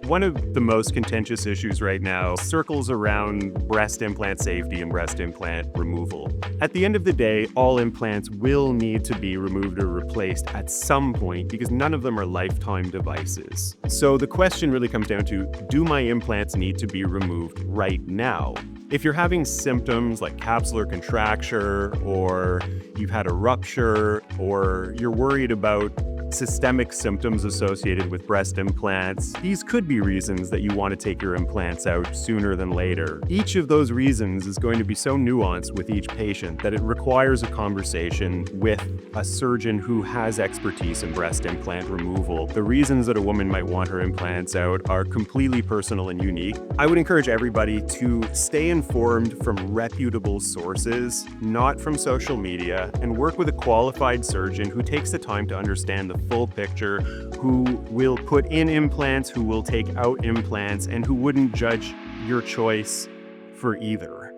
One of the most contentious issues right now circles around breast implant safety and breast implant removal. At the end of the day, all implants will need to be removed or replaced at some point because none of them are lifetime devices. So the question really comes down to, do my implants need to be removed right now? If you're having symptoms like capsular contracture, or you've had a rupture, or you're worried about systemic symptoms associated with breast implants, these could be reasons that you want to take your implants out sooner than later. Each of those reasons is going to be so nuanced with each patient that it requires a conversation with a surgeon who has expertise in breast implant removal. The reasons that a woman might want her implants out are completely personal and unique. I would encourage everybody to stay informed from reputable sources, not from social media, and work with a qualified surgeon who takes the time to understand the full picture, who will put in implants, who will take out implants, and who wouldn't judge your choice for either.